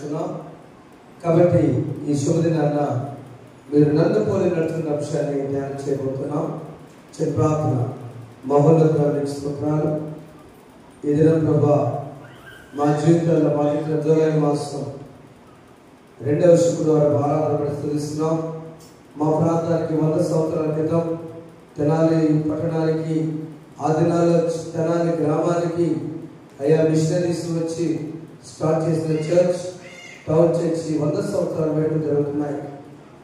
ధ్యానిస్తున్నాం. కాబట్టి ఈ శుభదినాన్న మీరు నన్ను పోలి నడుతున్న అంశాన్ని ధ్యానం చేయబోతున్నాం. ప్రార్థన. మహోన్నతునికి స్తోత్రాలు. ఈ దినం ప్రభా మా జీవితాల్లో మాకు జూలై మాసం 2వ శుక్రవారం ఆరాధన స్థుతిస్తున్నాం. మా ప్రాంతానికి 100 సంవత్సరాల క్రితం తెనాలి పట్టణానికి, ఆ దినాల్లో తెనాలి గ్రామానికి అయ్యా మిషనరీస్ వచ్చి స్టార్ట్ చేసిన చర్చ్, టౌన్ చర్చ్ 100 సంవత్సరాలు వేడుకలు జరుగుతున్నాయి.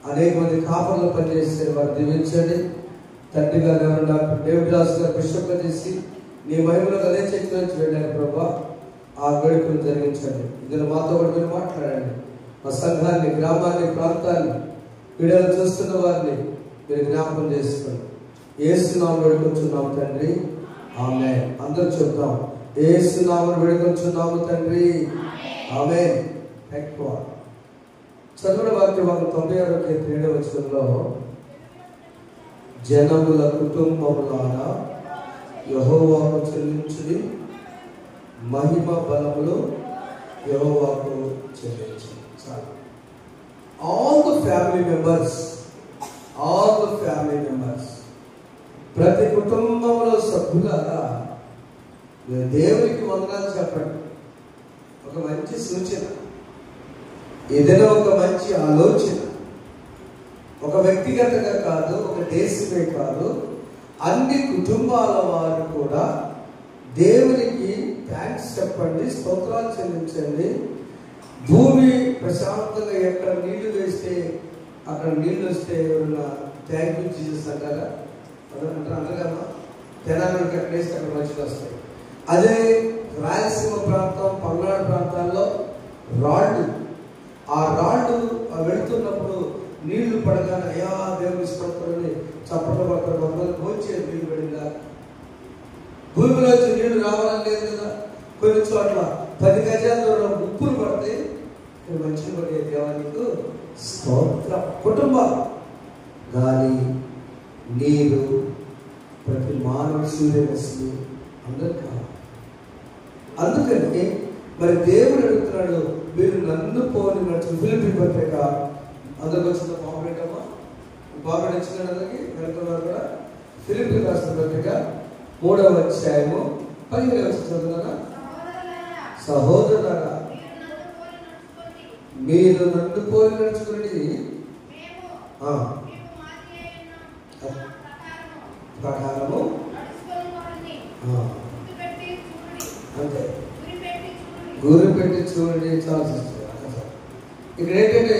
అనేక మంది కాపర్లు పనిచేసే వారు దీవించండి. తండ్రి గారు డాక్టర్ డేవిడ్ రాజు గారు బిషప్గా చేసి నీ మహిమలో అదే చర్చ్ నుంచి వెళ్ళారు ప్రభా. ఆ వేడుకలు జరిగించండి. ఇందులో మాతో కూడా మీరు మాట్లాడండి. మా సంఘాన్ని, గ్రామాన్ని, ప్రాంతాన్ని, వీడియోలు చూస్తున్న వారిని మీరు జ్ఞాపకం చేసుకోండి. యేసు నామములో వేడుకొంచున్నాము తండ్రి, ఆమేన్. అందరూ చెప్తాం, యేసు నామములో వేడుకొంచున్నాము తండ్రి, ఆమేన్. ఎక్కువ చదువుల వాక్యం 96వ కీర్తన 7వ వచనంలో, జనముల కుటుంబములారా యెహోవాకు చెల్లించుడి, మహిమ బలములు యెహోవాకు చెల్లించు. చాలు. ఆల్ ద ఫ్యామిలీ మెంబర్స్, ప్రతి కుటుంబంలో సభ్యులారా దేవునికి వందనాలు చెప్పండి. ఒక మంచి సూచన, ఏదైనా ఒక మంచి ఆలోచన. ఒక వ్యక్తిగతంగా కాదు, ఒక దేశమే కాదు, అన్ని కుటుంబాల వారు కూడా దేవునికి థ్యాంక్స్ చెప్పండి, స్తోత్రాలు చెల్లించండి. భూమి ప్రశాంతంగా ఎక్కడ నీళ్లు వేస్తే అక్కడ నీళ్లు వస్తే ఎవరన్నా థ్యాంక్ యూ జీసస్ అంటారా? అంటారమ్మా. తెలంగాణకి ఎక్కడ వేస్తే అక్కడ మంచిగా వస్తాయి. అదే రాయలసీమ ప్రాంతం, పల్నాడు ప్రాంతాల్లో రాళ్ళు, ఆ రాళ్ళు వెళుతున్నప్పుడు నీళ్లు పడగానే అయ్యా దేవుని స్తోత్రాన్ని చప్పట్లు పడతారు. మమ్మల్ని భోంచే నీళ్లు పడిందా? భూమిలోంచి నీళ్లు రావాలని లేదు కదా. కొన్ని చోట్ల 10 గజాల దూరం ఉప్పులు పడితే మంచిగా పడే దేవానికి స్తోత్రం. కుటుంబం, గాలి, నీరు, ప్రతి మానవ సూర్యరశ్మి అందరూ కావాలి. అందుకని మరి దేవుడు అడుగుతున్నాడు, మీరు నన్ను పోలి నడుచు. ఫిలిప్పీ పత్రిక అందరికి వచ్చిన పాంప్లెట్ అమ్మా, పాంప్లెట్ ఇచ్చిన అందరికి వెళ్తున్నారు కూడా. ఫిలిప్పీ రాసిన పత్రిక 3వ అధ్యాయము 15వ వచనం చదువుతారా? సహోదరులారా, మీరు నన్ను పోలి నడుచుకుని ప్రకారము అంతే, గురి పెట్టి చూడండి. చాలా ఇక్కడ ఏంటంటే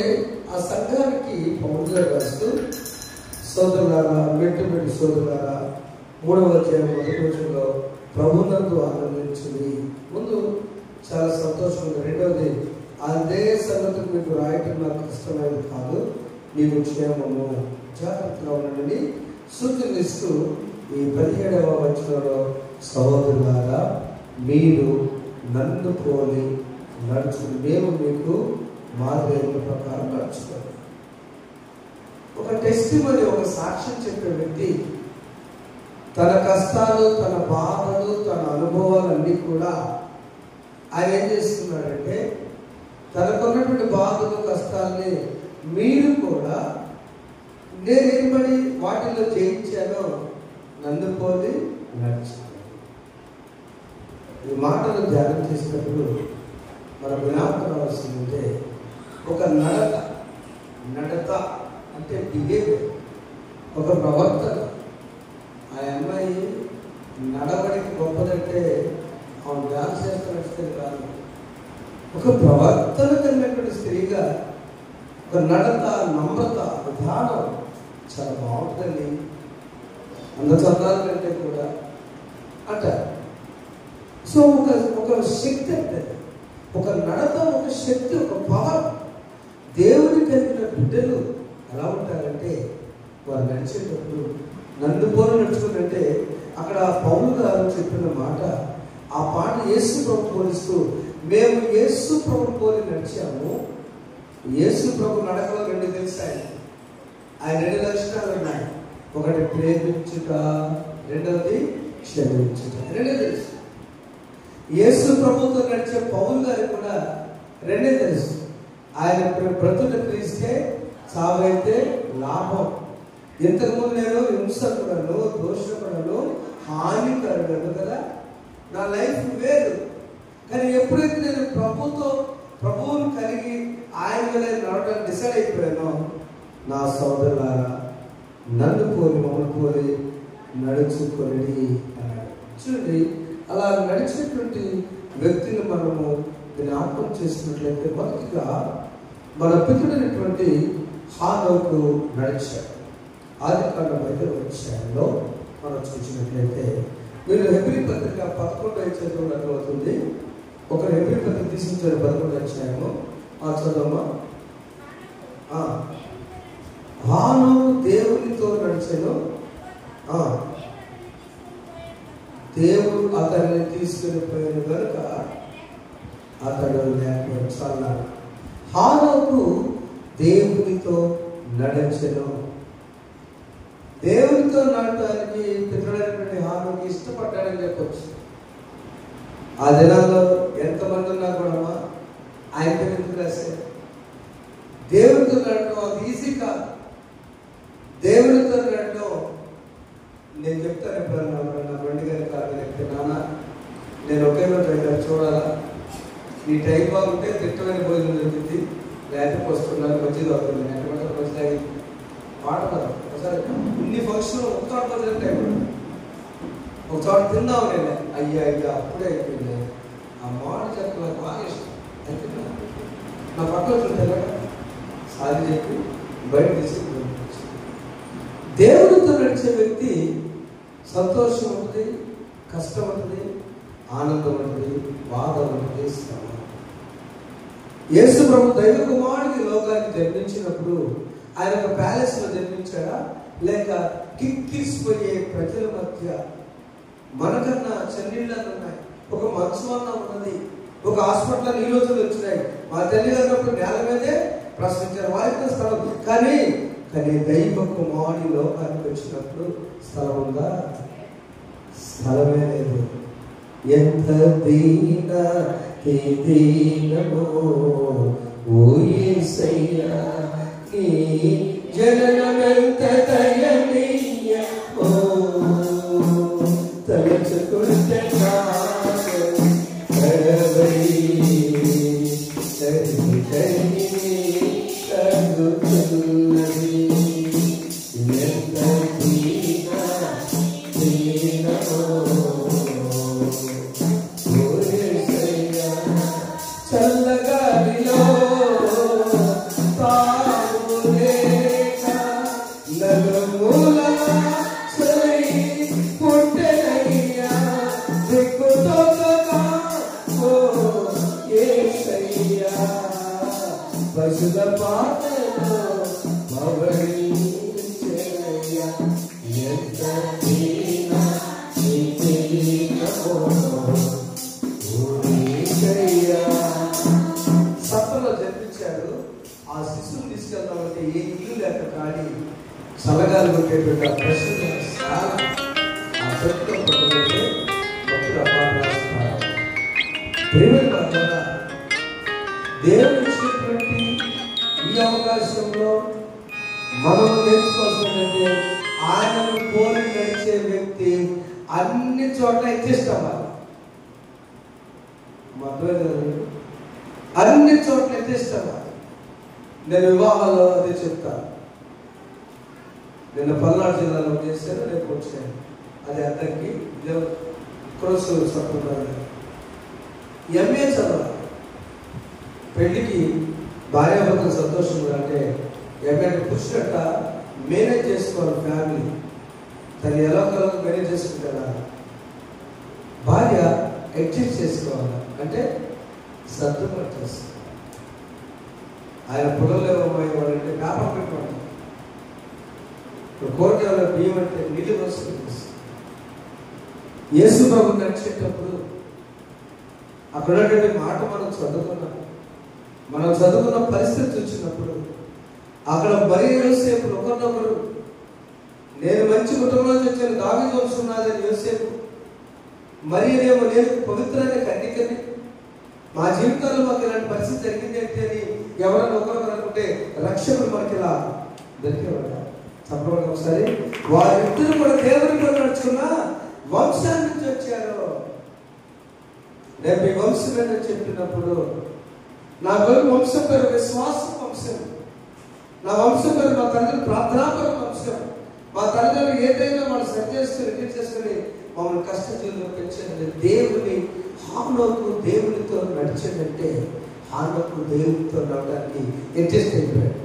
ఆ సంఘానికి పౌరులు రాస్తూ, సోదరులారా, మెట్టు సోదరులారా, 3వ అధ్యాయం 1వ వచనంలో ప్రభునందు ఆనందించింది. ముందు చాలా సంతోషం ఉంది. రెండవది, అదే సంగతులు మీకు రాయటం నాకు ఇష్టమైనది కాదు, మీకు క్షేమము, జాగ్రత్తగా ఉండండి సూచనలిస్తూ ఈ 17వ వచనంలో సహోదరులారా, మీరు నన్ను పోలి నడుచుకుని మేము మీకు మార్గం ప్రకారం నడుచుకోండి. ఒక టెస్టిమనీ, ఒక సాక్ష్యం చెప్పే వ్యక్తి తన కష్టాలు, తన బాధలు, తన అనుభవాలన్నీ కూడా ఆయన ఏం చేస్తున్నాడంటే తనకున్నటువంటి బాధలు, కష్టాలని మీరు కూడా నేనేమని వాటిలో జయించానో నన్ను పోలి నడుచుకోండి. ఈ మాటలు ధ్యానం చేసినప్పుడు మనం జ్ఞాపకం రావాల్సిందంటే ఒక నడత అంటే బిహేవియర్, ఒక ప్రవర్తన. ఆ అమ్మాయి నడవడికి గొప్పదంటే ఆమె డాన్స్ చేస్తున్న స్త్రీ కాదు, ఒక ప్రవర్తన కలిగినటువంటి స్త్రీగా ఒక నడత, నమ్రత, విధానం చాలా బాగుంటుంది. అందచందాల కంటే కూడా అంటారు. సో ఒక శక్తి అంటే ఒక నడత, ఒక శక్తి, ఒక పవర్. దేవుని కలిగిన బిడ్డలు ఎలా ఉంటారంటే వారు నడిచేటప్పుడు నన్ను పోలి నడుచుకుంటే, అక్కడ పౌలు గారు చెప్పిన మాట, ఆ పాట యేసు ప్రభు పోలిస్తూ, మేము యేసు ప్రభు పోలి నడిచాము. యేసు ప్రభు నడకలో 2 తెలుసు. ఆయన 2 లక్షణాలు ఉన్నాయి. ఒకటి ప్రేమించుట, రెండవది క్షమించుట. 2 తెలుసు. యేసు ప్రభుతో నడిచే పౌలు గారికి కూడా 2 తెలుసు. ఆయన బ్రతుకు క్రీస్తే, చావైతే లాభం. ఇంతకుముందు నేను హింసకుడను, దోషకుడను, హానికరుడను కదా, నా లైఫ్ వేరు. కానీ ఎప్పుడైతే నేను ప్రభువును కలిగి ఆయన మీద నడవడానికి డిసైడ్ అయిపోయానో, నా సోదరులారా నన్ను పోలి మమ్మల్ని పోలి నడుచుకొని అన్నాడు. చూడండి, అలా నడిచినటువంటి వ్యక్తిని మనము జ్ఞాపకం చేసినట్లయితే, మొదటిగా మన పితృడైనటువంటి హానోకు నడిచాడు. ఆదికాండం 5వ అధ్యాయంలో మనం చూసినట్లయితే, మీరు హెబ్రీ పత్రిక 11వ అధ్యాయంలో అర్థమవుతుంది. ఒక హెబ్రీ పత్రిక తీసుకుంటారు 11వ అధ్యాయము. చదవమ్మా. హానోకు దేవునితో నడిచాను, దేవుడు అతన్ని తీసుకుని పోయిన కనుక అతడు లేకపోయాడు. చాలా హానోకు దేవునితో నడిచెను. దేవునితో నడటానికి పితరుడైనటువంటి హానోకు ఇష్టపడ్డాడని చెప్పొచ్చు. ఆ దినాల్లో ఎంతమంది ఉన్నా కూడా ఆయన ఎందుకు రాశారు? దేవునితో నడటం అది ఈజీ కాదు. దేవునితో నడటం, నేను చెప్తాను ఎప్పుడన్నా నా బండి గారి కాదు చెప్తే, నాన్న నేను ఒకే రోజు చూడాలా, ఈ టైం బాగుంటే తిట్టమైన భోజనం దొరికింది, లేకపోతే వస్తున్నాను మంచిది అవుతుంది, ఎంతమంది మంచిది మాట కదా. ఒకసారి ఇన్ని ఫంక్షన్ ఒక చోట భోజనం టైం, ఒక చోట తిందాం నేను, అయ్యా అప్పుడే అయిపోయింది. ఆ మాట చెప్పి నాకు బాగా ఇష్టం. నా పక్కన చూస్తే సారి చెప్పి బయట తీసి దేవుడితో నడిచే వ్యక్తి సంతోషం ఉంటుంది, కష్టం ఉంటుంది, ఆనందం ఉంటుంది, బాధ ఉంటుంది, శ్రమ. యేసు ప్రభు దైవ కుమారుడికి లోకానికి జన్మించినప్పుడు ఆయన ఒక ప్యాలెస్ లో జన్మించాడా, లేక కిక్కిసిపోయే ప్రజల మధ్య మనకన్నా చన్నీళ్ళని ఉన్నాయి, ఒక మంచమన్నా ఉన్నది, ఒక హాస్పిటల్ ఈ రోజులు వచ్చినాయి. మా తల్లి గారు నేల మీదే ప్రశ్నించారు, వారికి స్థలం. కానీ దైవ కుమారుడి లోకానికి వచ్చినప్పుడు స్థలం ఉందా? స్థలమే లేదు. ఎంత దీనమో ఓ యేసయ్యా, నీ జననమెంత దయనీయమో, తలచుకుంటే సత్రంలో జన్మించాడు. ఆ శిశువుని తీసుకెళ్తామంటే ఏ ఇల్లు లేక కానీ చల్లగాలి కొట్టేటువంటి ఆ ప్రశ్న దేవుడు ఇచ్చినటువంటి ఈ అవకాశంలో మనం నేర్చుకోవాల్సిందంటే, ఆయనను పోలి నడిచే వ్యక్తి అన్ని చోట్ల ఎత్తేస్తావాలి. అన్ని చోట్ల ఎత్తేస్తావాలి. నేను వివాహాల్లో అదే చెప్తాను. నిన్న పల్నాడు జిల్లాలో చేశాను, రేపు వచ్చాను. అది అతనికి క్రోస్ సత్రం ఎంఏ చదవాలి. పెళ్లికి భార్యాభర్తలు సంతోషంగా అంటే ఎంఏ పురుషుడట మేనేజ్ చేసుకోవాలి. ఫ్యామిలీ తను ఎలా కలగ మేనేజ్ చేసుకుంటారా, భార్య అడ్జస్ట్ చేసుకోవాలి. అంటే సర్దుబాటు చేస్తారు. ఆయన పొలంలో అమ్మాయి వాళ్ళంటే వ్యాపారం పెట్టుకోవాలి. కోరికల బియ్యం అంటే నీళ్ళు వస్తుంది. యేసు ప్రభు నడిచేటప్పుడు అక్కడ మాట మనం చదువుకున్న పరిస్థితి వచ్చినప్పుడు అక్కడ మరీ యోసేపు ఒకరినొకరు, నేను మంచి కుటుంబంలో వచ్చాను, దావీదు వంశం నాదని యోసేపు, మరి నేను పవిత్రమైన కన్యకని, మా జీవితాల్లో మాకు ఇలాంటి పరిస్థితి జరిగింది అంటే అని ఎవరైనా ఒకరు అనుకుంటే రక్షకుడు మనకి ఇలా దొరికేవాడు. చెప్పండి ఒకసారి, వారిద్దరు కూడా దేవుని పని నడుచుకున్న వంశాన్ని నుంచి వచ్చారు. రేపు ఈ వంశం అని చెప్పినప్పుడు నా వంశం పేరు విశ్వాస వంశం, నా వంశం పేరు మా తల్లిదండ్రులు ప్రార్థనాపర వంశం. మా తల్లిదండ్రులు ఏదైనా వాళ్ళు సెట్ చేసుకుని రిలీజ్ చేసుకుని మమ్మల్ని కష్ట జీవితంలో పెంచారంటే దేవుని హానోకు దేవునితో నడిచాడంటే హానోకు దేవునితో నడవడానికి అడ్జస్ట్ అయిపోయాడు.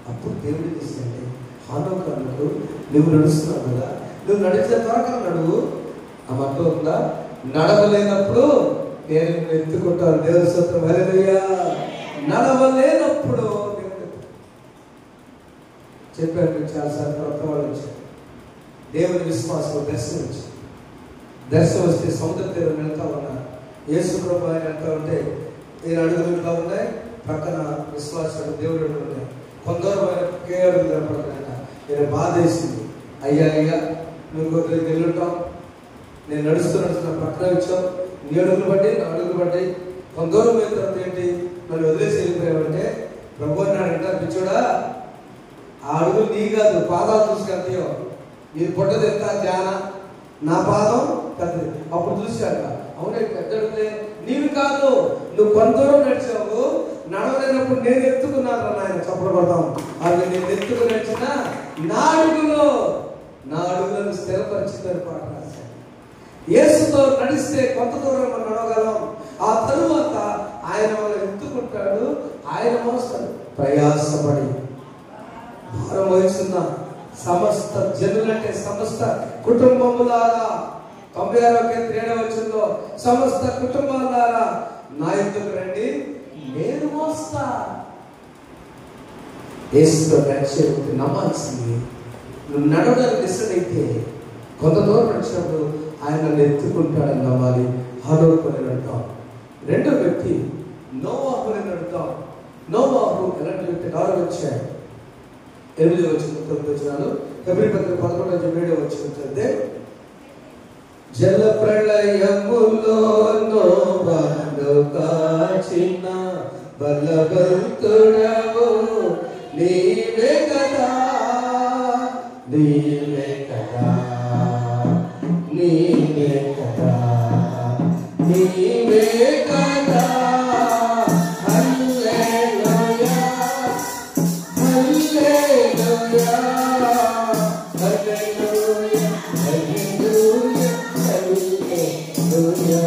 అప్పుడు దేవుడు చేశాడంటే హానోకు అన్నాడు, నువ్వు నడుస్తున్నావు కదా, నువ్వు నడిచే త్వరగా నడువు. ఆ మాట ఉందా, నడవలేనప్పుడు నేను ఎత్తుకుంటాను. దేవుని స్తోత్రం, హల్లెలూయా. నడవలేనప్పుడు చెప్పాను చాలాసార్లు. కొత్త వాళ్ళు వచ్చారు, దేవుని విశ్వాసం దర్శనం వచ్చారు. దర్శనం వస్తే సముద్ర తీరం వెళ్తా ఉన్నారు. యేసు ప్రభు ఆయన వెళ్తా ఉంటే నేను అడుగులుగా ఉన్నాయి, పక్కన విశ్వాసాలు దేవుడు ఉన్నాయి. కొందరు ఒకే అడుగులు కనపడుతున్నాయట. నేను బాధ వేసింది, అయ్యా అయ్యా నువ్వు కొద్దిగా వెళ్ళుంటాం, నేను నడుస్తున్న పక్కన వచ్చావు, నీ అడుగులు పడ్డాయి, నా అడుగులు పడ్డాయి, కొంత దూరం అయిన తర్వాత ఏంటి నన్ను వదిలేసి వెళ్ళిపోయావంటే ప్రభు అన్నాడంట, పిచ్చోడా ఆ అడుగులు నీ కాదు, పాదాలు చూసుకెళ్తాయో, నీ పొట్టది ఎంత ధ్యాన, నా పాదం పెద్దది. అప్పుడు చూశాక అవునే పెద్ద అడుగులే, నీవు కాదు, నువ్వు కొంత దూరం నడిచావు, నడవలేనప్పుడు నేను ఎత్తుకున్నాను నాయన. చప్పుడు పడతాం, అది నేను ఎత్తుకుని నడిచిన నా అడుగులను స్థిరపరిచిందని పాట రాశాను. యేసుతో నడిస్తే కొంత దూరం మనం నడవగలం. ఆ తరువాత ఆయన మనం ఎత్తుకుంటాడు, ఆయన మోస్తాడు. ప్రయాసపడి భారం వహిస్తున్న సమస్త జనులంటే సమస్త కుటుంబములారా, 96 సమస్త కుటుంబాలారా నా ఎద్దుకు రండి, నేను మోస్తా. యేసుతో నడిచే నమ్మాల్సింది. నువ్వు నడవడానికి ఇష్టమైతే కొంత దూరం నడిచినప్పుడు ఆయన నన్ను ఎత్తుకుంటాడని నమ్మాలి. హానోకుని నడుతాం. రెండో వ్యక్తి నోవాహుని నడుతాం. నోవాహు ఎలాంటి వ్యక్తి? 4 వచ్చాడు, 8 వచ్చిన 9 వచ్చినాలు. హెబ్రీ పత్రిక 11:7 వచ్చిన జల ప్రళయములో నోవాహును కాచిన బలవంతుడవు నీవే కదా, నీవే కదా, నీవే కదా, నీవే కదా. హల్లెలూయా, హల్లెలూయా, హల్లెలూయా, హల్లెలూయా, హల్లెలూయా.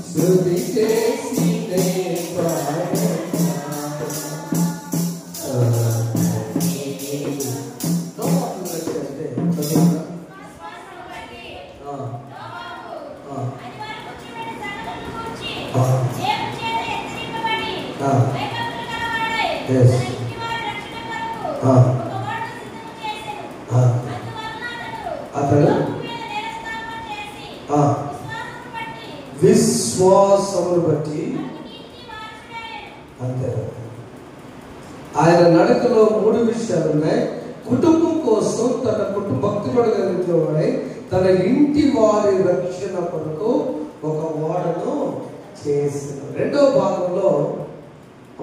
స్తుతి చేసి నే పాడెదను. విశ్వాసమును బట్టి అంతే. ఆయన నడకలో 3 విషయాలు ఉన్నాయి. కుటుంబం కోసం తన భక్తుడు కలిగినవాడై తన ఇంటి వారి రక్షణ కొరకు ఒక ఓడను చేసిన. రెండో భాగంలో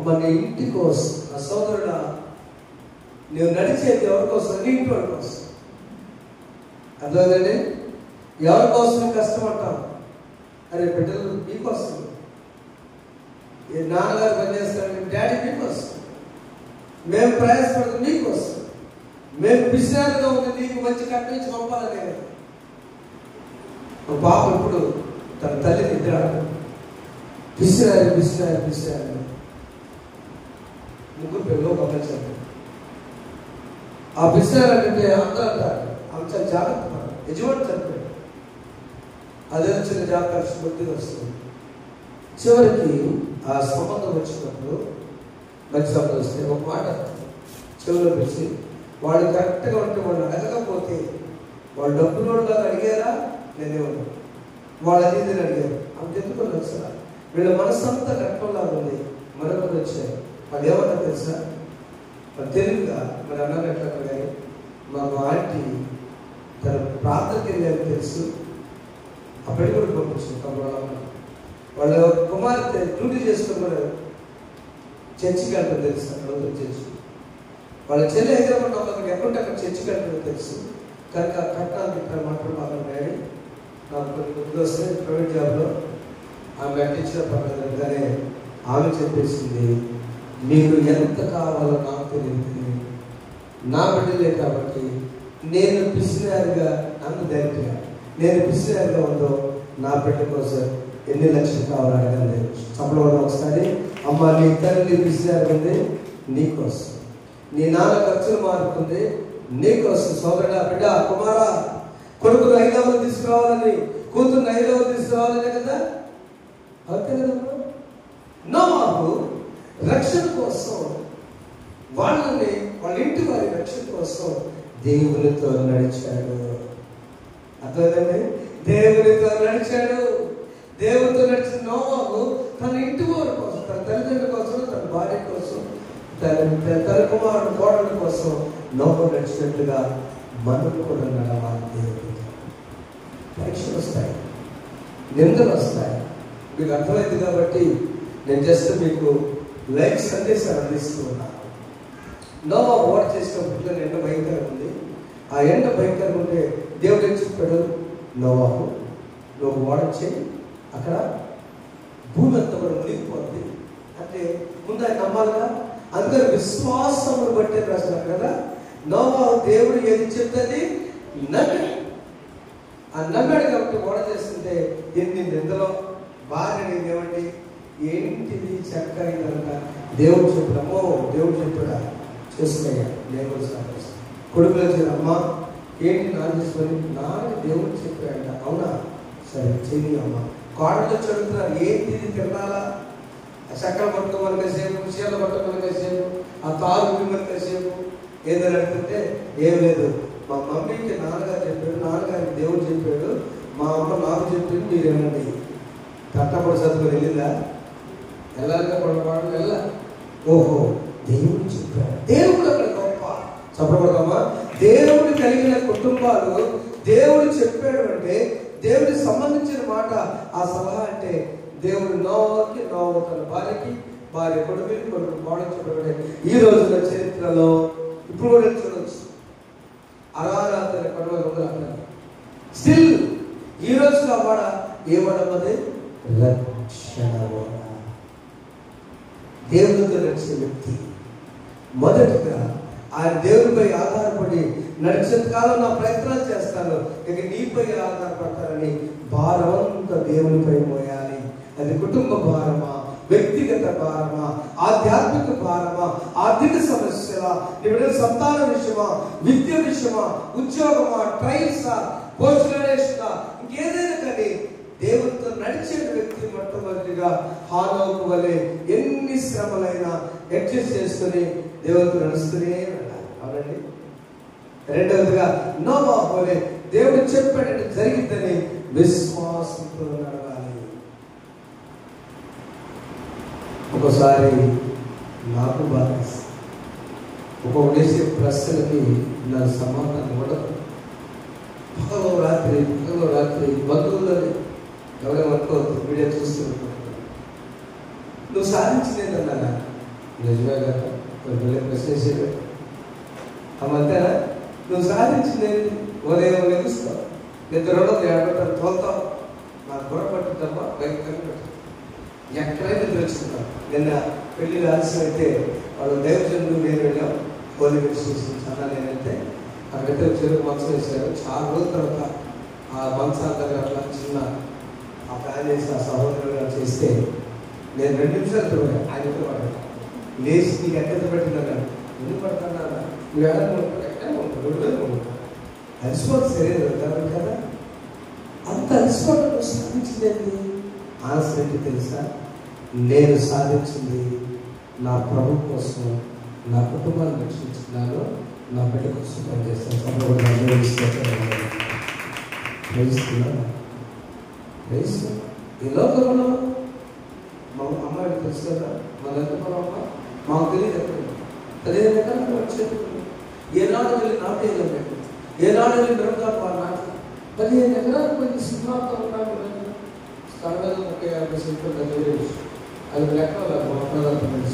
మన ఇంటి కోసం, నా సోదరుడ నువ్వు నడిచేది ఎవరి కోసం? నీ ఇంటి వాడి కోసం. అర్థమైందండి? ఎవరి కోసం కష్టపడతాం? అరే బిడ్డలు మీకోసం, నాన్నగారు పనిచేస్తాడు, డాడీ మీకోసం, మేము ప్రయాసపడుతుంది నీకోసం, మేము పిసినారుగా ఉంది నీకు మంచి కట్టించి పంపాలనే. ఒక పాప ఇప్పుడు తన తల్లిని ఇద్దరు పిసినారు పిసినారు పిసినారు, 3 పిల్లలు పంపించారు. ఆ పిసినారు అంటే అందరూ అంటారు అంత జాగ్రత్త పడాలి, యజమాని చనిపోయాడు, అదే చిన్న జాగ్రత్త బుద్ధిగా వస్తుంది. చివరికి ఆ సంబంధం వచ్చినప్పుడు మంచి సంబంధం వస్తే ఒక మాట చెవులో పిలిచి, వాళ్ళు కరెక్ట్గా ఉంటే వాళ్ళు అడగకపోతే వాళ్ళు డబ్బులు అడిగారా? నేనేమన్నా వాళ్ళు అది అడిగారు. అంతెందుకు తెలుసా, వీళ్ళ మనసంతా కట్టంలాగా ఉంది. మరొకరు వచ్చారు, వాళ్ళు ఏమన్నా తెలుసా, మరి తెలియదుగా మరి అన్నారు ఎట్లా కానీ మాకు ఆంటీ తన ప్రార్థనకి వెళ్ళారు తెలుసు, ఆ పెళ్లి కూడా పంపించింది. వాళ్ళ కుమార్తె డ్యూటీ చేసుకున్నారు, చర్చికి వెళ్తాం తెలుసు, అక్కడ చర్చి. వాళ్ళ చెల్లి హైదరాబాద్ నమ్మకం ఎక్కడుంటే అక్కడ చర్చికి వెళ్తామో తెలుసు. కనుక కట్టాలి ఇక్కడ మాత్రం మాత్రం డాడీ నాకు కొన్ని ముందు వస్తే ప్రైవేట్ జాబ్లో ఆమె అంటించిన పర్లేదు. కానీ ఆమె చెప్పేసింది, మీకు ఎంత కావాలో నాకు తెలియదు, నా బిడ్డలే కాబట్టి నేను పిసినారుగా నన్ను డైరెక్ట్గా నేను పిసినారుగా ఉందో నా బిడ్డ కోసం ఎన్ని లక్షలు కావాలో అడగండి. చెప్పడం ఒకసారి, అమ్మ నీ తల్లి పిసినారుగా ఉంది నీకోసం, నీ నాన్న ఖర్చులు మారుతుంది నీకోసం. సోదరుడా, బిడ్డ, కుమారా, కొడుకును హైదరాబాద్ తీసుకురావాలని, కూతురు హైదరాబాద్ తీసుకురావాలనే కదా. అంతే కదా. నోవాహు రక్షణ కోసం వాళ్ళని, వాళ్ళ ఇంటి వారి రక్షణ కోసం దేవునితో నడిచాడు. అర్థమైందండి? దేవునితో నడిచాడు. దేవునితో నడిచిన నోవాహు తన ఇంటి వారి కోసం, తన తల్లిదండ్రుల కోసం, తన భార్య కోసం, తన కుమారుడు కోడల కోసం నోవాహు నడిచినట్లుగా మనం కూడా నడవాలి. దేవుడితో పరీక్షలు వస్తాయి, నిందలు వస్తాయి. మీకు అర్థమైంది కాబట్టి నేను జస్ట్ మీకు లైఫ్ సందేశాలు అందిస్తూ ఉన్నాను. నోవాహు ఓడ చేసినప్పుడు ఎండ భయంకరంగా ఉంది. ఆ ఎండ భయంకరంగా ఉంటే దేవుడు ఏం చెప్పాడు, నోవాహు నువ్వు ఓడ చేయి, అక్కడ భూమి అంతా కూడా మునిగిపోతుంది అంటే ముందు ఆయన నమ్మాలిగా. అందుకని విశ్వాసమును బట్టే రాశారు కదా. నోవాహు దేవుడు ఏది చెప్తుంది నమ్మాడు. ఆ నమ్మాడు కాబట్టి ఓడ చేస్తుంటే ఎన్ని నిందలో భార్య ఏమండి, ఏంటిది చెక్క ఇదంతా దేవుడు చెప్పడమో, దేవుడు చెప్పాడా చేసుకున్నాయా దేవుడు సాధిస్తాను. కొడుకులు వచ్చారు, అమ్మ ఏంటి నాన్న చేసుకొని, నాన్న దేవుడు చెప్పాడంట. అవునా, సరే చెయ్యి అమ్మ. కోడలు వచ్చి అడుగుతున్నారు, ఏంటిది తినాలా, చక్కర పట్టుకోమని కాసేపు, చీరలు పట్టుకోమని కాసేపు, ఆ తారు మిమ్మల్ని కాసేపు ఏదని అడుగుతుంటే, ఏం లేదు మా మమ్మీకి నాన్నగారు చెప్పాడు, నాన్నగారికి దేవుడు చెప్పాడు, మా అమ్మ నాకు చెప్పింది, మీరేమండి కట్టపడి చదువుకొని వెళ్ళిందా, వెళ్ళాలిగా పడపాడు వెళ్ళ. ఓహో దేవుడు చెప్పాడు. దేవుడు అక్కడ గొప్ప చెప్పకూడదమ్మా. దేవుడు కలిగిన కుటుంబాలు దేవుడు చెప్పాడు అంటే దేవుడికి సంబంధించిన మాట, ఆ సలహా అంటే దేవుడు నోవాహుకి, నోవాహు తన భార్యకి, భార్య కొడుకుకి, కొడుకు కోడలు చెప్పాడు. ఈ రోజున చరిత్రలో ఇప్పుడు కూడా చూడవచ్చు, అరారాధన కొడవలు స్టిల్ ఈ రోజు వాడ ఏమన్నది రక్షణ. దేవునితో నడిచే వ్యక్తి మొదటిగా ఆయన దేవునిపై ఆధారపడి నడిచేంత కాలం నా ప్రయత్నాలు చేస్తాను, ఇక నీపై ఆధారపడతానని భారం అంతా దేవునిపై మోయాలి. అది కుటుంబ భారమా, వ్యక్తిగత భారమా, ఆధ్యాత్మిక భారమా, ఆర్థిక సమస్యలా, నీ సంతాన విషయమా, విద్య విషయమా, ఉద్యోగమా, ట్రైల్సా, పోస్ట్ గ్రాడ్యుయేషనా, ఇంకేదైనా కానీ దేవునితో నడిచే వ్యక్తి మొట్టమొదటిగా హానోకు వలె ఎన్ని శ్రమలైనా అడ్జస్ట్ చేసుకుని దేవునితో నడుస్తూనే ఉండాలి. అవునండి. రెండవదిగా నోవాహు వలె దేవుడు చెప్పాడంటే జరిగిందని విశ్వాసంతో నడవాలి. ఒకసారి నాకు బాధ, ఒక్కొక్క వేసే ప్రశ్నలకి నా సమాధానం ఉండదు. పగలో రాత్రి బంధువులని ఎవరేమనుకోవద్దు, వీడియో చూస్తున్నారు, నువ్వు సాధించిందేంటన్నా నిజమే కదా, ప్రశ్నించాడు అమ్మంతేనా, నువ్వు సాధించిందేంటి, ఉదయం లెగుస్తావు, నిద్ర ఉండదు, ఏడబెట్టాలి తోలుతావు, నాకు బుర్ర పట్టుద్దమ్మా, బయట కనిపెట్టు, ఎక్కడైనా నిద్ర వచ్చుకుంటావు. నిన్న పెళ్లి ఆలస్యం అయితే వాళ్ళు దైవజనులు నేను వెళ్ళాం, హోలీ విషయం చాలా నేనైతే అక్కడైతే చెరుకు మంచం వేసారు. చాలా రోజుల తర్వాత ఆ మంచాల దగ్గర అట్లా చిన్న ఆ ప్లాన్ చేసి ఆ సహోదరులు గారు చేస్తే నేను 2 నిమిషాలు చూడాలి, ఆయనతో పడ్డాను. లేచి నీకు ఎక్కడ పెట్టినా ఎందుకు పడుతున్నా, నువ్వు ఎక్కడ ఉంటావు, అలసిపోతే శరీరం కదా. అంత అలసిపోవడం సాధించింది ఆన్సర్ తెలుసా, నేను సాధించింది నా ప్రభు కోసం, నా కుటుంబాన్ని రక్షించుకున్నాను, నా బిడ్డ కోసం పనిచేస్తాను. ఈ లోకంలో మా అమ్మాయి తెలుసు కదా, మన ఎంత అమ్మ మాకు తెలియదు. ఎక్కడ 15 ఎకరాలు వచ్చేది, ఏనాడు వెళ్ళి నాటేయాలి, ఏనాడు వెళ్ళి మిరపకాయలు వారు నాటు 15 ఎకరాలు కొంచెం సిద్ధాంతం ఉన్నాడు. స్థలం 30-50 సెంట్లు దగ్గర అది లెక్క మాట్లాడాలి.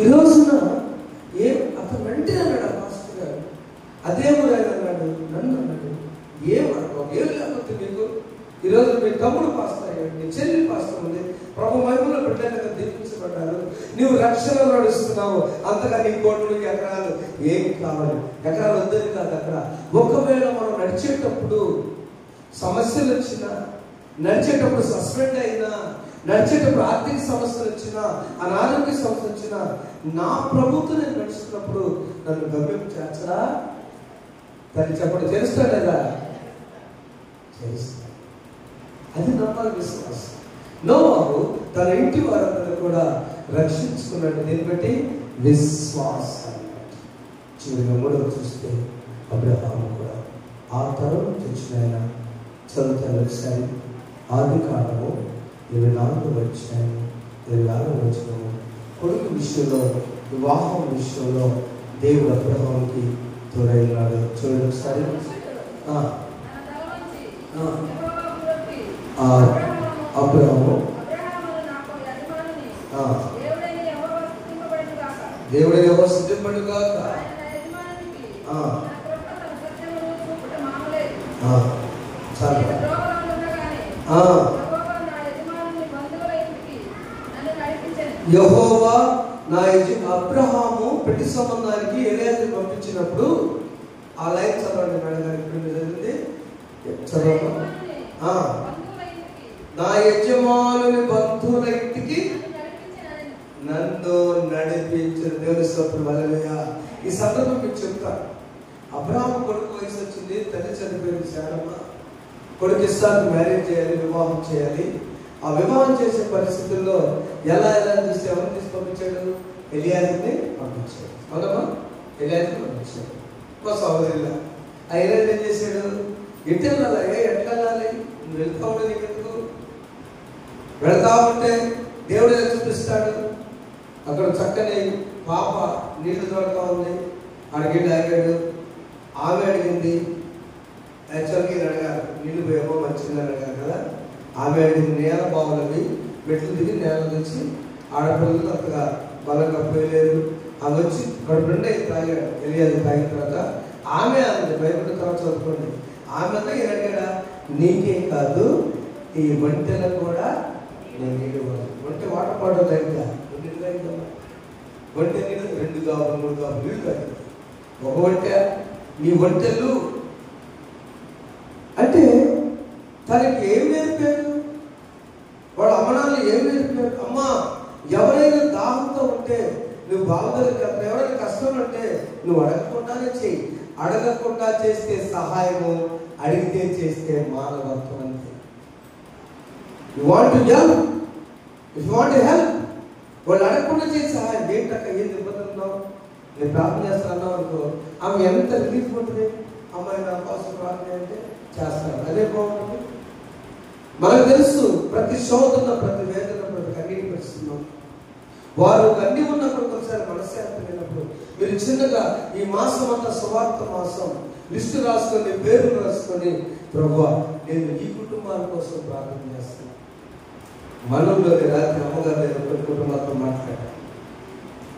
ఈ రోజున అతను వెంటనే అన్నాడు ఆ పాస్టర్ గారు, అదే ఊరు ఆయన అన్నాడు, నన్ను అన్నాడు, ఏమన్నాడు, ఏం లేకపోతే మీకు ఈరోజు మీ తమ్ముడు పాస్టర్ అయ్యాడు, మీ చెల్లి పాస్టర్ ఉంది, ప్రభు మహిమలో బిడ్డలుగా దీపించబడ్డారు, నీవు రక్షణలో నడుస్తున్నావు, అంతగా నీ కోట్లు ఎకరాలు ఏం కావాలి, ఎకరాలు వద్దని కాదు. అక్కడ ఒకవేళ మనం నడిచేటప్పుడు సమస్యలు వచ్చినా, నడిచేటప్పుడు సస్పెండ్ అయినా, నడిచేటప్పుడు ఆర్థిక సమస్యలు వచ్చినా, అనారోగ్య సమస్యలు వచ్చినా, నా ప్రభుత్వం నేను నడుస్తున్నప్పుడు నన్ను గమ్యం చేర్చరా దాన్ని చెప్పడం చేస్తాడు కదా, చేస్తాడు. అది నమ్మాలి విశ్వాసం. నోవాహు తన ఇంటి వారందరూ కూడా రక్షించుకున్నాడు. దీన్ని బట్టి విశ్వాసం. చివరిగా మూడవ చూస్తే అబ్రహాము కూడా ఆ తరం తెచ్చిన ఆయన చదువుతాను ఒకసారి. ఆదికాండము 24 వచ్చాము, 24 వచ్చినాము. కొడుకు విషయంలో, వివాహం విషయంలో దేవుడు అబ్రహాముకి తోడైనాడు. చూడండి ఒకసారి. అబ్రహాము దేవుడైన యెహోవా స్తుతింపడుగాక. యెహోవా నా అబ్రహాము పెళ్లి సంబంధానికి ఎలియాజరు పంపించినప్పుడు ఆ లైన్ చదవండి మేడం గారు. ఇప్పుడు జరిగింది చదవండి. నా యజమానుని బంధువుల ఇంటికి నన్ను నడిపించిన దేవుని స్తోత్రం. హల్లెలూయా. ఈ సందర్భం మీకు చెప్తాను. అబ్రహాము కొడుకు వయసు వచ్చింది, తల్లి చనిపోయింది శారమ్మ. కొడుకు ఇస్సాకు మ్యారేజ్ చేయాలి, వివాహం చేయాలి. ఆ వివాహం చేసే పరిస్థితుల్లో ఎలా చూస్తే ఎవరిని తీసి పంపించాడు? ఎలియాజరుని పంపించాడు. అవునమ్మా, ఎలియాజరుని పంపించాడు. మా సహోదరులా ఆ ఎలియాజరు ఏం చేశాడు? ఎట్లా వెళ్ళాలి? నువ్వు వెళ్తా ఉంటే నీకెందుకు? వెళ్తా ఉంటే దేవుడు ఎలా చూపిస్తాడు? అక్కడ చక్కని పాప నీళ్లు దొరకా ఉంది, అడిగి ఆగాడు. ఆమె అడిగింది, యాక్చువల్గా ఈయన అడిగారు, నీళ్ళు పోయేమో మంచిగా అడిగారు కదా. ఆమె అడిగింది, నేల బాగున్నది, మెట్లు దిగి నేల నుంచి ఆడపిల్లలు అంతగా బలంగా పోయలేరు. ఆమె వచ్చి కడుపు నుండి తాగాడు. ఎలియాజరు తాగిన తర్వాత ఆమె అంది, బైబిల్ తర్వాత చదువుకోండి. ఆమె అంతా ఈయన అడిగాడా, నీకే కాదు ఈ ఒంటెలకు కూడా నేను నీళ్ళు ఇవ్వాలి. ఒంటె వాటర్ బాటిల్ తాగిద్దా? ఒంటె నీళ్ళు 2 కావాలి 3 కావాలి నీళ్ళు తాగింది. ఒక ఒంటె నీ ఒంటెలు అంటే తనకి ఏం నేర్పాడు? వాడు అమ్మనాన్ని ఏం నేర్పాడు? అమ్మా, ఎవరైనా దాహంతో ఉంటే నువ్వు బాగోలేదు, ఎవరైనా కష్టం అంటే నువ్వు అడగకుండానే చెయ్యి. అడగకుండా చేస్తే సహాయము, అడిగితే చేస్తే మానవత్వం. అంతే. You want to help, if you want to help, వాళ్ళు అడగకుండా చేసే సహాయం. ఏంటక్క ఏం ఇబ్బంది ఉన్నావు, నేను ప్రార్థన చేస్తాను అనుకో, ఆమె ఎంత రిలీఫ్ ఉంటుంది. అమ్మాయి నా కోసం ప్రార్థన అంటే చేస్తాను, అదే బాగుంటుంది. మనకు తెలుసు ప్రతి శోధన, ప్రతి వేదన, ప్రతి కన్నీటి పరిస్థితున్నాం. వారు కన్నీ ఉన్నప్పుడు ఒకసారి మనశ్శాంతి లేనప్పుడు మీరు చిన్నగా ఈ మాసం అంతా సువార్త మాసం లిస్టు రాసుకొని, పేర్లు రాసుకొని, ప్రభువా నేను ఈ కుటుంబాల కోసం ప్రార్థన చేస్తాను. మనలోని రాత్రి అమ్మగారు ఒకటి కుటుంబాలతో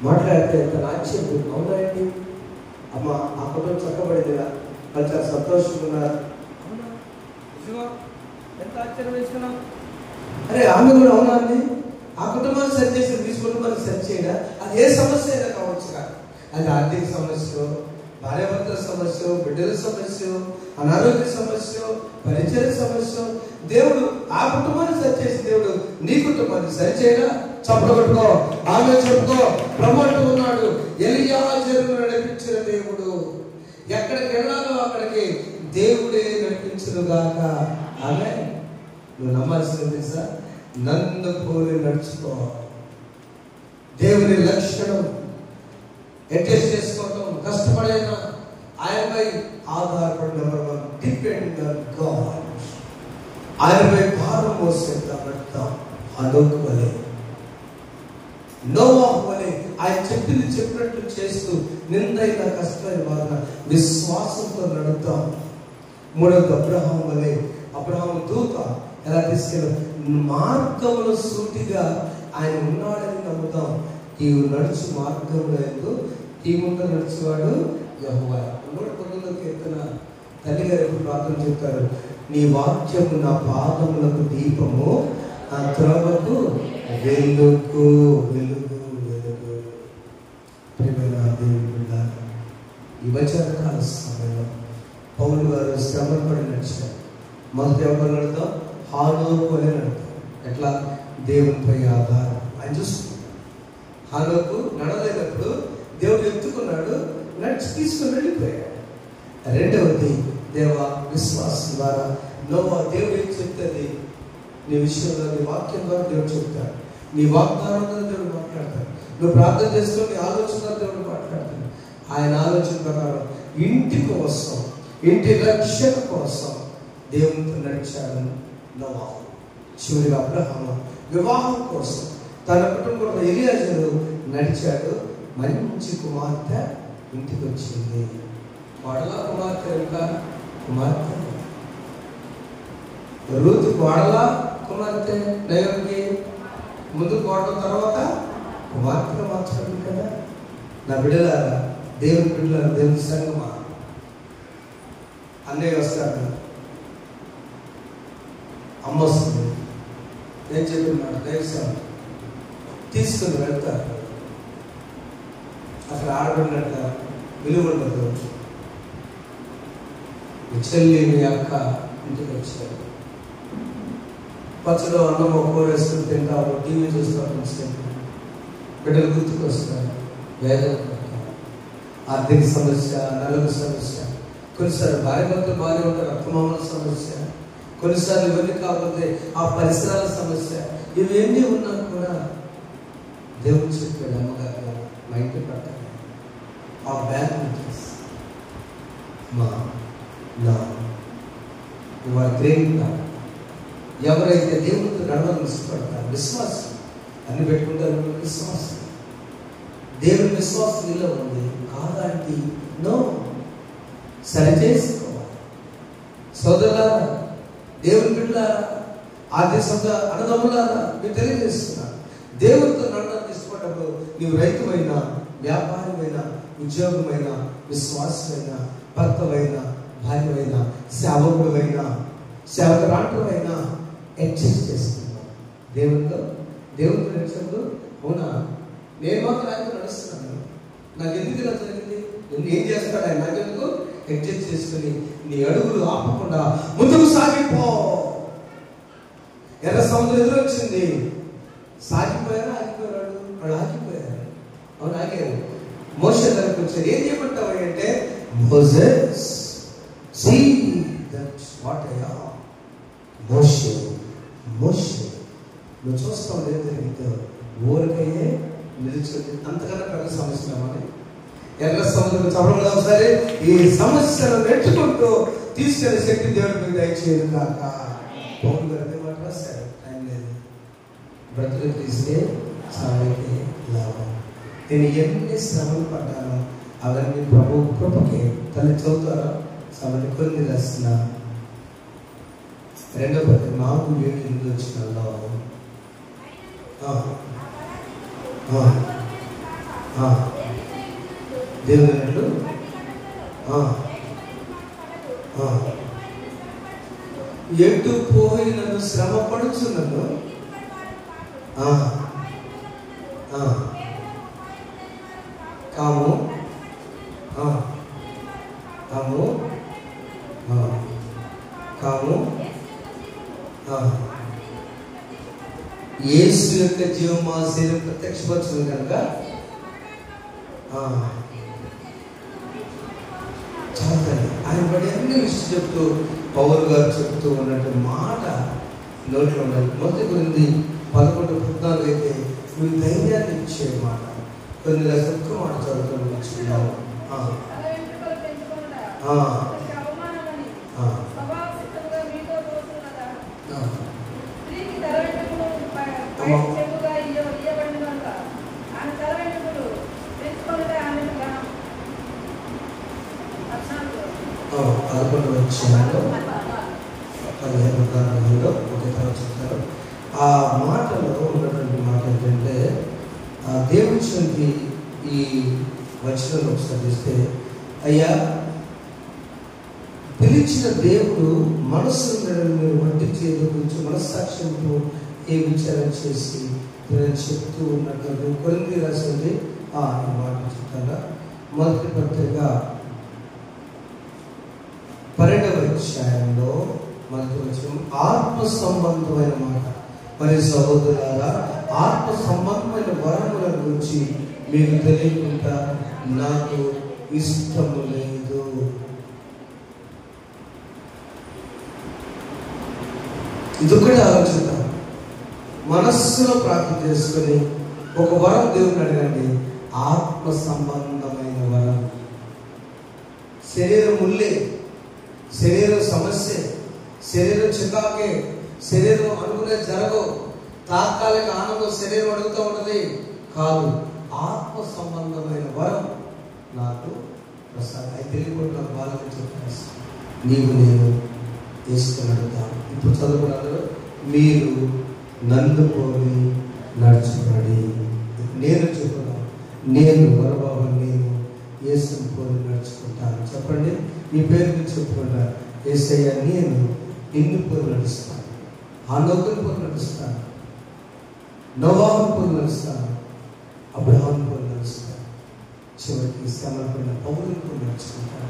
మాట్లాడితే తన ఆశ్చర్యం, అవునా అండి అమ్మ ఆ కుటుంబం చక్కబడిందిగా, వాళ్ళు చాలా సంతోషంగా ఉన్నారు. ఎంత ఆశ్చర్యం వేసుకున్నాం. అరే ఆమె కూడా అవునా అండి, ఆ కుటుంబాన్ని సరి చేసి మీ కుటుంబాన్ని సరి చేయడా? అది ఏ సమస్య అయినా కావచ్చు కాదు. అది ఆర్థిక సమస్య, భార్యాభర్తల సమస్య, బిడ్డల సమస్య, అనారోగ్య సమస్య, పరిచయ సమస్య. దేవుడు ఆ కుటుంబాన్ని సరి చేసి దేవుడు నీ కుటుంబాన్ని సరి చేయడా? చప్పగొట్టుకో, ఆమె చెప్పుకో. ప్రభువు ఉన్నాడు, ఎలియాజరును నడిపించిన దేవుడు. ఎక్కడికి వెళ్ళాలో అక్కడికి దేవుడే నడిపించుగాక. ఆమె నువ్వు నమ్మాల్సింది తెలుసా? నన్ను పోలి నడుచుకో. దేవుని లక్షణం అడ్జస్ట్ చేసుకోవటం కష్టపడైనా ఆయనపై ఆధారపడి, నెంబర్ 1 డిపెండ్ ఆన్ గాడ్. ఆయనపై భారం మోసే తగ్గడం అనుకోలే. నోవాహు వలె ఆయన చెప్పినట్టు చేస్తూ నిందైన కష్టమైన బాధ విశ్వాసంతో నడుద్దాం. మూడవది అబ్రహాము వలె, అబ్రహాము దూత ఎలా తీసుకెళ్ళి మార్గంలో సూటిగా ఆయన ఉన్నాడని నమ్ముదాం. నీవు నడుచు మార్గంలో ఎందు నీ ముందు నడుచువాడు యెహోవా. 119 కీర్తన తల్లి గారు ప్రార్థన చెప్తారు, నీ వాక్యము నా పాదములకు దీపము, నా త్రోవకు వెలుగు వెలుగు వెలుగు. ప్రియమైన దేవుని బిడ్డలారా, ఈ వచనకాల సమయంలో పౌలు గారు శ్రమలు పడి నడిచారు. మొదటి ఎవరు నడతాం? హానోకు అనే నడతాం. ఎట్లా? దేవునిపై ఆధారం. ఆయన చూసుకున్నాడు. హానోకు నడలేనప్పుడు దేవుడు ఎత్తుకున్నాడు, నడిచి తీసుకుని వెళ్ళిపోయాడు. రెండవది, విశ్వాసం ద్వారా నోవా దేవుడు ఏం చెప్తుంది నీ విషయంలో, నీ వాక్యం ద్వారా దేవుడు చెప్తాడు, నీ వాగ్దానం ద్వారా దేవుడు మాట్లాడతాడు, నువ్వు ప్రార్థన చేసుకుని నీ ఆలోచన దేవుడు మాట్లాడతాడు. ఆయన ఆలోచన ప్రకారం ఇంటి కోసం, ఇంటి రక్షణ కోసం దేవునితో నడిచాడు నోవా. చివరిగా అబ్రహాము వివాహం కోసం తన కుటుంబంలో ఎలియాజరు నడిచాడు. మంచి కుమార్తె ఇంటికి వచ్చింది. కోడల కుమార్తె ఇంకా కుమార్తె రూతు కోడల కుమార్తె, నయోమి ముందు కోడల తర్వాత కుమార్తెను మార్చాడు కదా. నా బిడ్డలారా, దేవుని బిడ్డలారా, దేవుని సంగమా, అన్నయ్య వస్తాడు, అమ్మ వస్తుంది, ఏం చెప్పినాడు దేశం తీసుకుని వెళ్తారు. అక్కడ ఆడబడినట్ట విలువ ఉండదు. మీ చెల్లి మీ అక్క ఇంటికి వచ్చారు, పచ్చలో అన్నం కూర వేసుకుని తింటారు, టీవీ చూస్తారు, బిడ్డలు గుర్తుకొస్తారు, వేదన పడతారు, ఆర్థిక సమస్య, నలుగు సమస్య, కొన్నిసార్లు భార్య భర్తలు భార్య ఉంటారు, అత్తమామల సమస్య, కొన్నిసార్లు ఇవన్నీ కాకపోతే ఆ పరిసరాల సమస్య, ఇవన్నీ ఉన్నా కూడా దేవుడు చెప్పాడు, అమ్మగారు మా ఇంటి పట్టాలి ఆ బ్యాగ్ మా గ్రేట్. ఎవరైతే దేవుడితో నడవాలని ఇష్టపడతారు, విశ్వాసం అన్ని పెట్టుకుంటారు, విశ్వాసం, దేవుని విశ్వాసం ఇలా ఉంది కాదంటే నో, సరి చేసుకోవాలి. సోదరులారా, దేవుని బిడ్డలారా, ఆది సంత అన్నదమ్ములారా, మీరు తెలియజేస్తున్నారు, దేవుడితో నడవడానికి ఇష్టపడ్డప్పుడు నీవు రైతువైనా, వ్యాపారమైనా, ఉద్యోగమైనా, విశ్వాసమైన, భర్తవైనా, భార్యమైనా, సేవకుడైనా, సేవకురాంటువైనా అడ్జస్ట్ చేస్తున్నావు దేవుడితో. దేవుడితో నడిచినప్పుడు అవునా నేను మాత్రం ఆయనతో నడుస్తున్నాను, నాకు ఎందుకు ఇలా జరిగింది, ఏం చేస్తాడు ఆయన, నాకెందుకు అడ్జస్ట్ చేసుకుని నీ అడుగులు ఆపకుండా ముందుకు సాగిపో. ఎర్ర సముద్రం ఎదురొచ్చింది, సాగిపోయారా ఆగిపోయాడు, వాళ్ళు ఆగిపోయారు, అవును ఆగారు. మోషే దగ్గరకు వచ్చారు, ఏం చేయమంటావు అంటే Moses see that what I am. Moshe నువ్వు చూస్తావు లేదు జరిగితే ఊరికయ్యే నిలుచుంది. అంతకన్నా పెద్ద సమస్య అని ఎర్ర సముద్రం చదవడం ఒకసారి ఈ సమస్యను నెట్టుకుంటూ తీసుకెళ్లే శక్తి దేవుడి మీద దయచేయదు కాక. పౌలు గారు మాట రాశారు, టైం లేదు, బ్రతుకు తీస్తే చావైతే లాభం. నేను ఎన్ని శ్రమలు పడ్డానో అవన్నీ ప్రభు కృపకే. తల్లి చదువుతారా సమయం కొన్ని రాసిన 2వ పత్రిక 4:7 వచ్చినాల్లో దేవుడు అన్నట్లు ఎటు పోయి నన్ను శ్రమ పడుచున్నాను, కాము యేసు యొక్క జీవం మా శరీరం ప్రత్యక్షపరుచుంది కనుక చాలండి. ఆయన బట్టి అన్ని విషయం చెప్తూ పౌలు గారు చెప్తూ ఉన్నట్టు మాట నోట్లో ఉండాలి. మొదటి గురించి 11:14 అయితే నువ్వు ధైర్యాన్ని ఇచ్చే మాట. కొన్ని ఒక్క మాట చదువుతాను వచ్చుకున్నావు. ఆ మాటలో ఉన్నటువంటి మాట ఏంటంటే దేవుడు ఈ వచనం ఒకసారి చూస్తే, అయ్యా పిలిచిన దేవుడు మనస్సును మీరు పట్టించేది గురించి మనస్సాక్ష్యంతో ఏ విచారం చేసి నేను చెప్తూ ఉన్నట్లు కొరింథీ రాసింది ఈ మాట చెప్తారా. మొదటి పత్రిక 12వ అధ్యాయంలో మొదటి వచనం ఆత్మ సంబంధమైన మాట. మరి సహోదరులారా, ఆత్మ సంబంధమైన వరముల గురించి మీకు తెలియకుండా నాకు ఇష్టము లేదు. ఇది కూడా ఆలోచిద్దాం. మనస్సులో ప్రార్థన చేసుకుని ఒక వరం దేవుని అడగండి. ఆత్మ సంబంధమైన వరం. శరీరం ముల్లే, శరీరం సమస్య, శరీరం చికాకే, శరీరం అనుకునే జరగవు, తాత్కాలిక ఆనందం శరీరం అడుగుతూ ఉన్నది కాదు. ఆత్మ సంబంధమైన వరం నాకు ప్రసాదం. అది తెలియకుండా బాగా చెప్పేసి నీవు నేను తీసుకుని అడుగుతాను. ఇప్పుడు చదువుకున్నారు, మీరు నన్ను పోలి నడుచుకోండి. నేను చెప్పుకున్నాను, నేను వరబాబు, నేను యేసుని పోలి నడుచుకుంటాను. చెప్పండి, మీ పేరు మీరు చెప్పుకుంటారు. యేసయ్య, నేను నిన్ను పోలి నడుస్తాను, హనోకుని పోలి నడుస్తాను, నోవాహుని పోలి నడుస్తాను, అబ్రహాముని పోలి నడుస్తాను, చివరికి శ్రమపడిన పౌలుని పోలి నడుచుకుంటాను.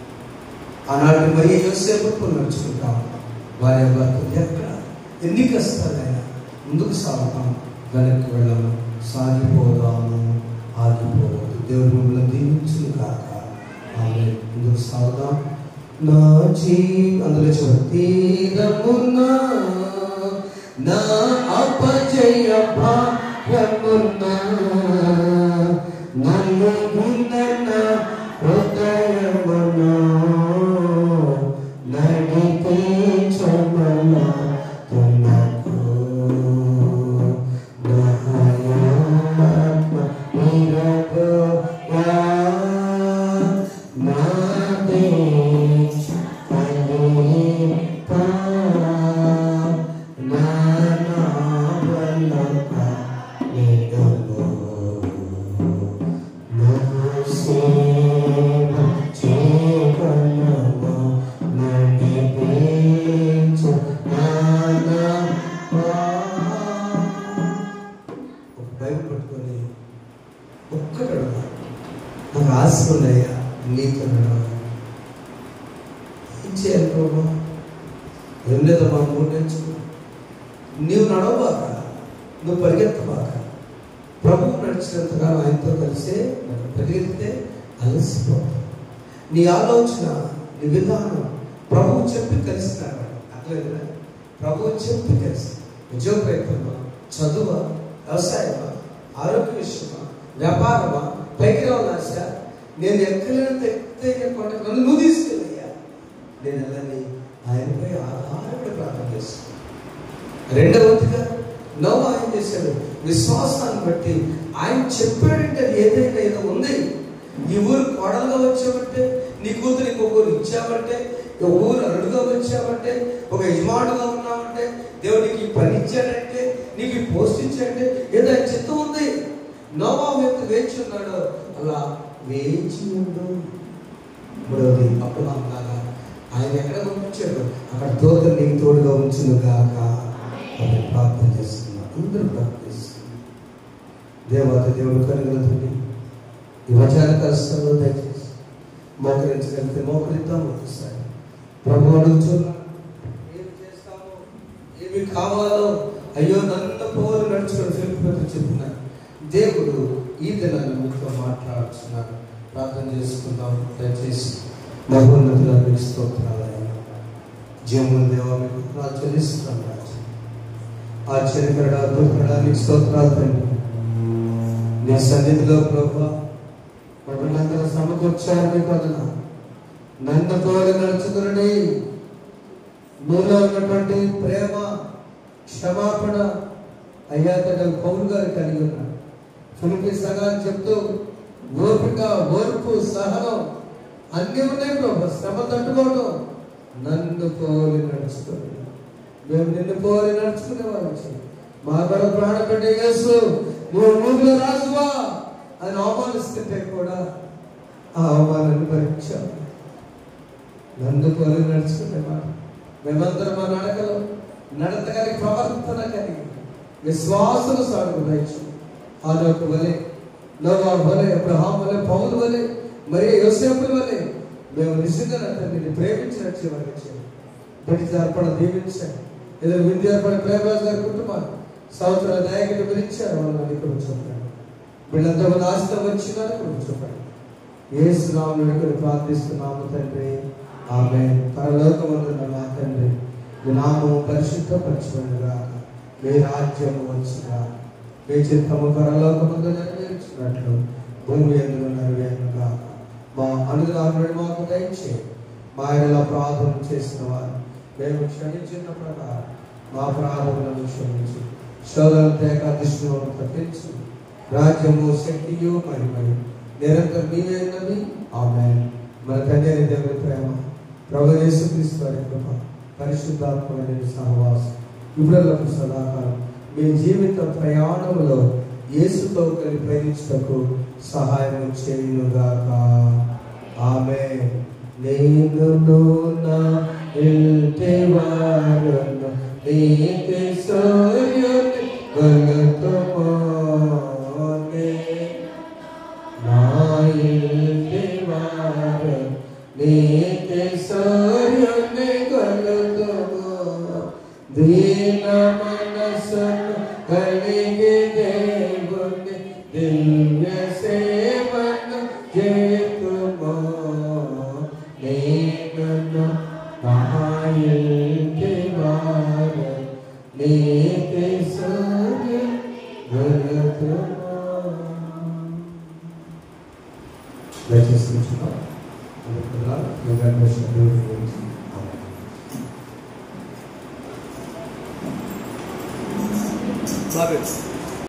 ఆనాటి మరి యోసేపుని పోలి నడుచుకుంటాం. వారి భర్తలు ఎక్కడ ఎన్ని కష్టాలైనా ముందుకు సాగుతాం, వెనక్కి వెళ్ళము, సాగిపోదాము, ఆగిపోవద్దు. దేవుడు మిమ్మల్ని దీవించును కాక. ఆమె ముందుకు సాగుదాం. నా అందులో తీరమున్నా నా అపజయ భాగ్యమున్నా నన్ను హృదయమునా నడిపించమన్నా తునకు దయాత్మ నిరగయా నాదే పలిపా నానావలక నిగము నసేవ చేకనము నడిపించు నానా. ఒక బైబిల్ పట్టుకొని ఒక్కడు నాకు ఆశ ఉన్నాయా నీతో నడవాలి. ఏం చేయాలి ప్రభు? ఏం లేదమ్మా, మూడు నేర్చుకో. నీవు నడవబాక, నువ్వు పరిగెత్తబాక. ప్రభువు నడిచినంతకాలం ఆయనతో కలిసే పరిగెత్తితే అలసిపోతావు. నీ ఆలోచన, నీ విధానం ప్రభువు చెప్పి కలిసినాడు. అట్లేదా? ప్రభువు చెప్పి కలిసి ఉద్యోగ ప్రయత్నమా, చదువా, వ్యవసాయమా, ఆరోగ్య విషయమా, వ్యాపారమా, పైకి రావాలాశ, నేను ఎక్కలేనంత ఎక్కైన కొండకు నన్ను నువ్వు తీసుకెళ్ళయ్యా. నేను అలాని ఆయనపై ఆధారపడి ప్రార్థన చేస్తాను. రెండవదిగా నోవా ఆయన చేశాడు, విశ్వాసాన్ని బట్టి ఆయన చెప్పాడంటే అది ఏదైనా ఏదో ఉంది. ఈ ఊరు కోడలుగా వచ్చావంటే, నీ కూతురు ఇంకొక ఊరు ఇచ్చావంటే, ఊరు అరుడుగా వచ్చావంటే, ఒక యజమానుగా ఉన్నావంటే, దేవుడికి ఈ పని ఇచ్చాడంటే, నీకు ఈ పోస్ట్ ఇచ్చాడంటే ఏదో చిత్తం ఉంది. నోవా ఎంత వేచి ఉన్నాడో అలా వేచి ఉండు. మూడవది అబ్రహాము లాగా ఆయన ఎక్కడ పంపించాడు, అక్కడ తోడు నీకు తోడుగా ఉంచును గాక. ప్రార్థన చేస్తున్నాం, అందరూ ప్రార్థన చేస్తున్నాం. దేవత దేవుడు కనుగొనండి. ఈ వచన కష్టంలో దయచేసి మోకరించగలిగితే మోకరిద్దాం. ఒకసారి ప్రభు అడుగుతున్నా, ఏమి చేస్తామో, ఏమి కావాలో, అయ్యో నన్ను పోలు నడుచుకొని ఫిలిప్పీయులకు చెప్పినారు. దేవుడు ఈ దినాన్ని మీతో మాట్లాడుతున్నాడు. ప్రార్థన చేసుకుందాం. దయచేసి మహోన్నతులకు స్తోత్రాలైనా జీవముల దేవా మీకు చెల్లిస్తున్నాం. రాజు ఆశ్చర్యకరుడా, అద్భుతకరుడా మీకు స్తోత్రాలు తండ్రి. నీ సన్నిధిలో ప్రభువా మమ్మల్ని అందరూ సమకూర్చారు. మీకు వదనాలు. నన్ను తోడు నడుచుకుని మీలో ఉన్నటువంటి ప్రేమ, క్షమాపణ అయ్యా తన పౌరు గారు కలిగి ఉన్నాడు. ఫిలిప్పీ సంఘాన్ని చెప్తూ ఓపిక, ఓర్పు, సహనం అన్నీ ఉన్నాయి ప్రభు. శ్రమ తట్టుకోవడం. నన్ను పోలి నడుచుకోండి. మేము నిన్ను పోలి నడుచుకునే వాళ్ళు. మా కొరకు ప్రాణపెట్టే యేసు, నువ్వు భూమిలో రాజువా, ఆయన అవమానిస్తుంటే కూడా ఆ అవమానాన్ని భరించాం. నన్ను పోలి నడుచుకునేవాడు. మేమందరం మా నడకలో నడత కలిగి ప్రవర్తన కలిగి విశ్వాసుల సాగు నడిచి ఆలోకు వలె, నోవా వలె, అబ్రహాం వలె, పౌలు వలె, మరి యోసేపుల వలె మేము నిజంగా తండ్రిని ప్రేమించినట్టు చివరికి బ్రిటిష్ అర్పణ దీవించారు. ఏదో వింధ్య అర్పణ ప్రేమరాజు గారి కుటుంబాలు సంవత్సరాల నాయకులు పిలిచారు. వాళ్ళని కూర్చోపడారు. వీళ్ళంతమంది ఆస్తం వచ్చినారు కూర్చోపడారు. యేసు నామములో ప్రార్థిస్తున్నాము తండ్రి, ఆమేన్. పరలోకమందున్న మా తండ్రి, మీ నామము పరిశుద్ధపరచబడునుగాక, మీ రాజ్యము వచ్చుగాక, మీ చిత్తము పరలోకమందు నెరవేర్చినట్లు భూమి యందు నెరవేరునుగాక. మా అనుగ్రహాన్ని మాకు దయచేయండి. మా యెడల అపరాధం చేసిన వారు మేము క్షమించిన ప్రకారం మా అపరాధములను క్షమించి శోధన తేక దుష్టులను తప్పించు. రాజ్యము, శక్తియు, మహిమయు నిరంతరం నీవేనని. ఆమేన్. మన తండ్రి దేవుని ప్రేమ, ప్రభువు యేసుక్రీస్తు వారి కృప, పరిశుద్ధాత్మ సహవాసం ఇప్పుడెల్లప్పుడు సదాకాలం మీ జీవిత ప్రయాణంలో యేసుతో కలిసి ప్రయాణించుటకు సహాయం చేయునుగాక. ఆమేన్. నేను నా ఇంటి వారును నీతి సూర్యుని వెలుగుమోనే, నా ఇంటి వారు నీతి సూర్యుని వెలుగుమో, దీన మనసును కలిగి దేవుని దివ్య సేవను చేతుమో, నేను నా ఇంటి వారు నీతి సూర్యుని వెలుగుమో. దయచేసి కూర్చున్నాం. Love it.